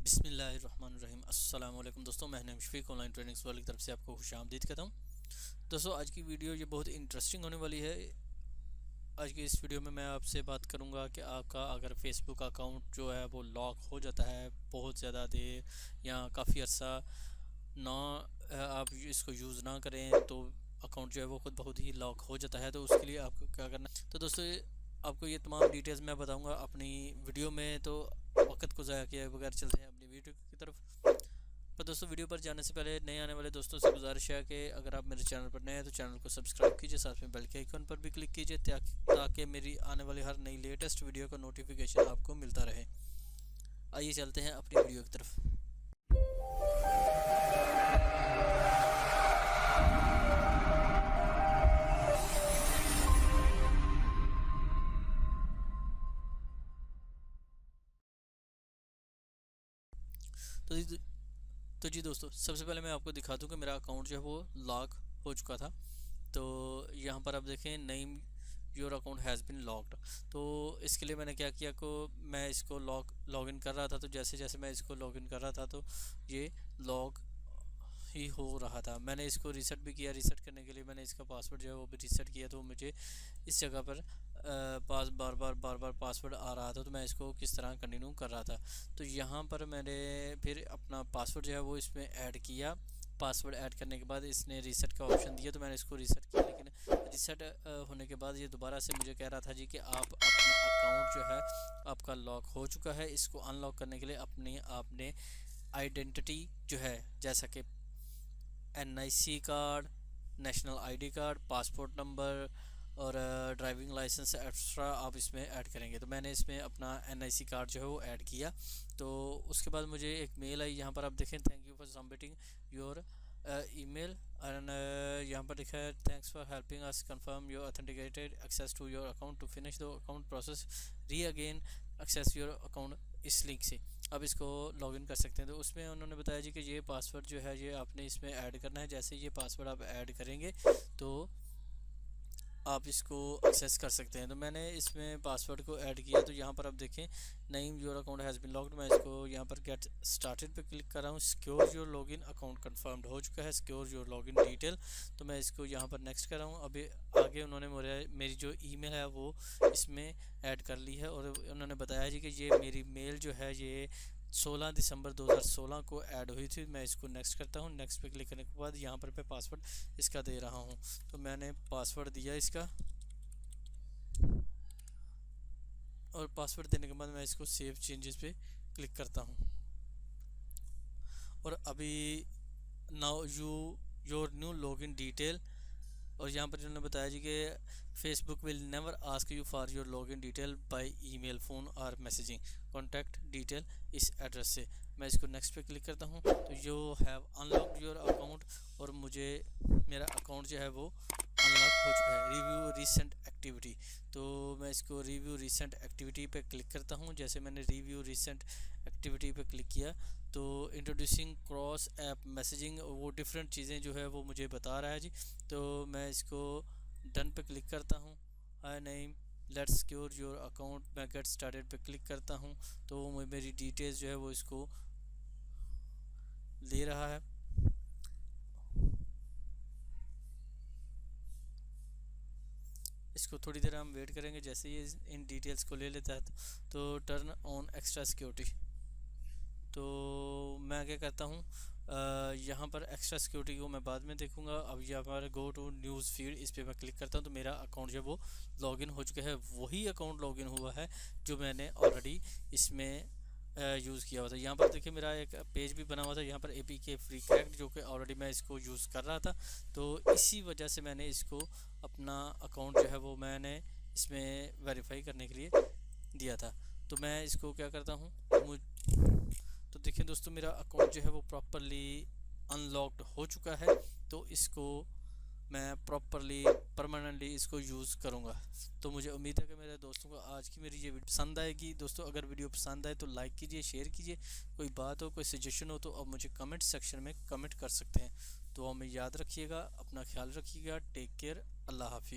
बिस्मिल्लाहिर्रहमानिर्रहीम। अस्सलाम वालेकुम दोस्तों, मैं नाम शफीक ऑनलाइन ट्रेनिंग्स वाली तरफ से आपको खुशामदीद कहता हूँ। दोस्तों, आज की वीडियो ये बहुत इंटरेस्टिंग होने वाली है। आज की इस वीडियो में मैं आपसे बात करूँगा कि आपका अगर फेसबुक अकाउंट जो है वो लॉक हो जाता है बहुत ज़्यादा देर या काफ़ी अर्सा ना आप इसको यूज़ ना करें तो अकाउंट जो है वो खुद बहुत ही लॉक हो जाता है। तो उसके लिए आपको क्या करना है, तो दोस्तों आपको ये तमाम डिटेल्स मैं बताऊंगा अपनी वीडियो में। तो वक्त को ज़ाया किए बगैर चलते हैं अपनी वीडियो की तरफ। पर दोस्तों, वीडियो पर जाने से पहले नए आने वाले दोस्तों से गुजारिश है कि अगर आप मेरे चैनल पर नए हैं तो चैनल को सब्सक्राइब कीजिए, साथ में बेल के आइकन पर भी क्लिक कीजिए ताकि मेरी आने वाली हर नई लेटेस्ट वीडियो का नोटिफिकेशन आपको मिलता रहे। आइए चलते हैं अपनी वीडियो की तरफ। तो जी दोस्तों, सबसे पहले मैं आपको दिखा दूं कि मेरा अकाउंट जो है वो लॉक हो चुका था। तो यहाँ पर आप देखें, name your account has been locked. तो इसके लिए मैंने क्या किया को मैं इसको लॉगिन कर रहा था। तो जैसे जैसे मैं इसको लॉगिन कर रहा था तो ये लॉग ही हो रहा था। मैंने इसको रीसेट भी किया। रीसेट करने के लिए मैंने इसका पासवर्ड जो है वो भी रीसेट किया। तो मुझे इस जगह पर बार बार पासवर्ड आ रहा था। तो मैं इसको किस तरह कंटिन्यू कर रहा था। तो यहाँ पर मैंने फिर अपना पासवर्ड जो है वो इसमें ऐड किया। पासवर्ड ऐड करने के बाद इसने रीसेट का ऑप्शन दिया, तो मैंने इसको रीसेट किया। लेकिन रीसेट होने के बाद ये दोबारा से मुझे कह रहा था जी कि आप अपना अकाउंट जो है आपका लॉक हो चुका है। इसको अनलॉक करने के लिए आपने आइडेंटिटी जो है, जैसा कि NIC card, national ID card, passport number और ड्राइविंग लाइसेंस एक्स्ट्रा आप इसमें ऐड करेंगे। तो मैंने इसमें अपना NIC कार्ड जो है वो ऐड किया। तो उसके बाद मुझे एक मेल आई। यहाँ पर आप देखें, thank you for submitting your email and यहाँ पर लिखा है thanks for helping us confirm your authenticated access to your account to finish the account process re again access your account इस लिंक से अब इसको लॉगिन कर सकते हैं। तो उसमें उन्होंने बताया जी कि ये पासवर्ड जो है ये आपने इसमें ऐड करना है। जैसे ये पासवर्ड आप ऐड करेंगे तो आप इसको एक्सेस कर सकते हैं। तो मैंने इसमें पासवर्ड को ऐड किया। तो यहाँ पर आप देखें, name your account has been locked. मैं इसको यहाँ पर गेट स्टार्टेड पे क्लिक कर रहा हूँ। Secure your login account confirmed हो चुका है। सिक्योर योर लॉगिन डिटेल, तो मैं इसको यहाँ पर नेक्स्ट कर रहा हूँ। अभी आगे उन्होंने मेरी जो ईमेल है वो इसमें ऐड कर ली है और उन्होंने बताया जी कि ये मेरी मेल जो है ये 16 दिसंबर 2016 को ऐड हुई थी। मैं इसको नेक्स्ट करता हूँ। नेक्स्ट पे क्लिक करने के बाद यहाँ पर मैं पासवर्ड इसका दे रहा हूँ। तो मैंने पासवर्ड दिया इसका और पासवर्ड देने के बाद मैं इसको सेव चेंजेस पे क्लिक करता हूँ। और अभी now your new login detail, और यहाँ पर उन्होंने बताया जी कि Facebook will never ask you for your login detail by email, phone और मैसेजिंग, कॉन्टैक्ट डिटेल इस एड्रेस से। मैं इसको नेक्स्ट पे क्लिक करता हूँ। तो you have unlocked your account, और मुझे मेरा अकाउंट जो है वो अनलॉक हो चुका है। रिव्यू रिसेंट एक्टिविटी, तो मैं इसको रिव्यू रिसेंट एक्टिविटी पे क्लिक करता हूँ। जैसे मैंने रिव्यू रिसेंट एक्टिविटी पे क्लिक किया तो इंट्रोड्यूसिंग क्रॉस ऐप मैसेजिंग, वो डिफरेंट चीज़ें जो है वो मुझे बता रहा है जी। तो मैं इसको डन पे क्लिक करता हूँ। Hi name let's secure your account, मैं गेट स्टार्टेड पे क्लिक करता हूँ। तो वो मेरी डिटेल्स जो है वो इसको ले रहा है। इसको थोड़ी देर हम वेट करेंगे। जैसे ये इन डिटेल्स को ले लेता है तो टर्न ऑन एक्स्ट्रा सिक्योरिटी, तो मैं क्या करता हूँ, यहाँ पर एक्स्ट्रा सिक्योरिटी को मैं बाद में देखूँगा। अब यहाँ पर गो टू न्यूज़ फीड, इस पर मैं क्लिक करता हूँ तो मेरा अकाउंट जो है वो लॉगिन हो चुका है। वही अकाउंट लॉगिन हुआ है जो मैंने ऑलरेडी इसमें यूज़ किया हुआ था। यहाँ पर देखिए मेरा एक पेज भी बना हुआ था, यहाँ पर APK फ्री क्रैक्ड, जो कि ऑलरेडी मैं इसको यूज़ कर रहा था। तो इसी वजह से मैंने इसको अपना अकाउंट जो है वो मैंने इसमें वेरीफाई करने के लिए दिया था। तो मैं इसको क्या करता हूँ, तो देखिए दोस्तों, मेरा अकाउंट जो है वो प्रॉपरली अनलॉक्ड हो चुका है। तो इसको मैं प्रॉपरली परमानेंटली इसको यूज़ करूँगा। तो मुझे उम्मीद है कि मेरे दोस्तों को आज की मेरी ये वीडियो पसंद आएगी। दोस्तों, अगर वीडियो पसंद आए तो लाइक कीजिए, शेयर कीजिए। कोई बात हो, कोई सजेशन हो तो आप मुझे कमेंट सेक्शन में कमेंट कर सकते हैं। तो हमें याद रखिएगा, अपना ख्याल रखिएगा। टेक केयर, अल्लाह हाफिज़।